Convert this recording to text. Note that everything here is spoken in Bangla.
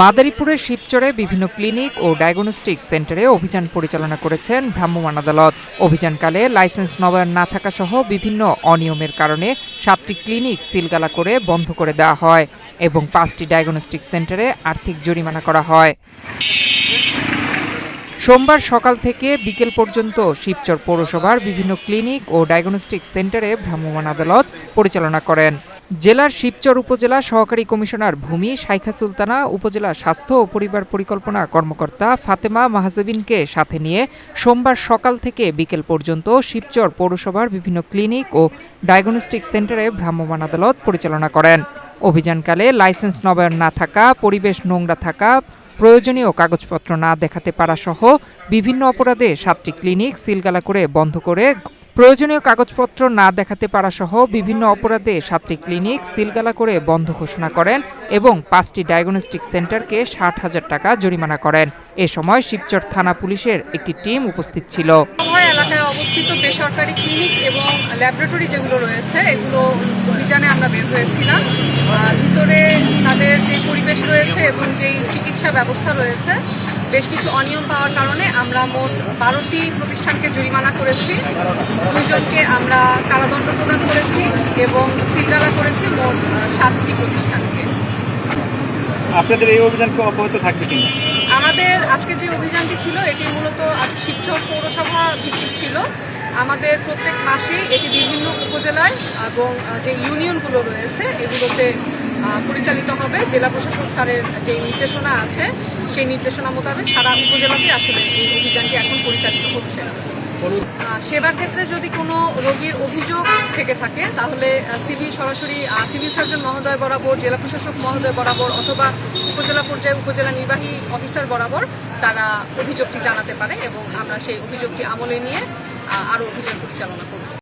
মাদারীপুরের শিবচরে বিভিন্ন ক্লিনিক ও ডায়াগনস্টিক সেন্টারে অভিযান পরিচালনা করেছেন ভ্রাম্যমাণ আদালত। অভিযানকালে লাইসেন্স নবায়ন না থাকা সহ বিভিন্ন অনিয়মের কারণে 7টি ক্লিনিক সিলগালা করে বন্ধ করে দেওয়া হয় এবং 5টি ডায়াগনস্টিক সেন্টারে আর্থিক জরিমানা করা হয়। সোমবার সকাল থেকে বিকেল পর্যন্ত শিবচর পৌরসভার বিভিন্ন ক্লিনিক ও ডায়াগনস্টিক সেন্টারে ভ্রাম্যমাণ আদালত পরিচালনা করেন। জেলার শিবচর উপজেলা সহকারী কমিশনার ভূমি শাইখা সুলতানা, উপজেলা স্বাস্থ্য ও পরিবার পরিকল্পনা কর্মকর্তা ফাতেমা মাহজেবিনকে সাথে নিয়ে সোমবার সকাল থেকে বিকেল পর্যন্ত শিবচর পৌরসভার বিভিন্ন ক্লিনিক ও ডায়াগনস্টিক সেন্টারে ভ্রাম্যমাণ আদালত পরিচালনা করেন। অভিযানকালে লাইসেন্স নবায়ন না থাকা, পরিবেশ নোংরা থাকা, প্রয়োজনীয় কাগজপত্র না দেখাতে পারা সহ বিভিন্ন অপরাধে 7টি ক্লিনিক সিলগালা করে বন্ধ করে প্রয়োজনীয় কাগজপত্র না দেখাতে পারা সহ বিভিন্ন অপরাধে 7টি ক্লিনিক সিলগালা করে বন্ধ ঘোষণা করেন এবং 5টি ডায়াগনস্টিক সেন্টারকে 60,000 টাকা জরিমানা করেন। এ সময় শিবচর থানা পুলিশের একটি টিম উপস্থিত ছিল। এলাকায় অবস্থিত বেসরকারি ক্লিনিক এবং ল্যাবরেটরি যেগুলো রয়েছে এগুলো অভিযানে আমরা বের হয়েছিলাম। ভিতরে তাদের যে পরিবেশ রয়েছে এবং যেই চিকিৎসা ব্যবস্থা রয়েছে বেশ কিছু অনিয়ম পাওয়ার কারণে আমরা মোট 12টি প্রতিষ্ঠানকে জরিমানা করেছি, 2 জনকে আমরা কারাদণ্ড প্রদান করেছি এবং সিলগালা করেছি মোট 7টি প্রতিষ্ঠানকে। আপনাদের এই অভিযান অব্যাহত থাকবে কিনা? আমাদের আজকে যে অভিযানটি ছিল এটি মূলত আজকে শিবচর পৌরসভা ভিত্তিক ছিল। আমাদের প্রত্যেক মাসে এটি বিভিন্ন উপজেলায় এবং যে ইউনিয়নগুলো রয়েছে এগুলোতে পরিচালিত হবে। জেলা প্রশাসক স্যারের যে নির্দেশনা আছে সেই নির্দেশনা মোতাবেক সারা উপজেলাতে আসলে এই অভিযানটি এখন পরিচালিত হচ্ছে। সেবার ক্ষেত্রে যদি কোনো রোগীর অভিযোগ থেকে থাকে তাহলে সরাসরি সিভিল সার্জন মহোদয় বরাবর, জেলা প্রশাসক মহোদয় বরাবর অথবা উপজেলা পর্যায়ে উপজেলা নির্বাহী অফিসার বরাবর তারা অভিযোগটি জানাতে পারে এবং আমরা সেই অভিযোগটি আমলে নিয়ে আরও অভিযান পরিচালনা করব।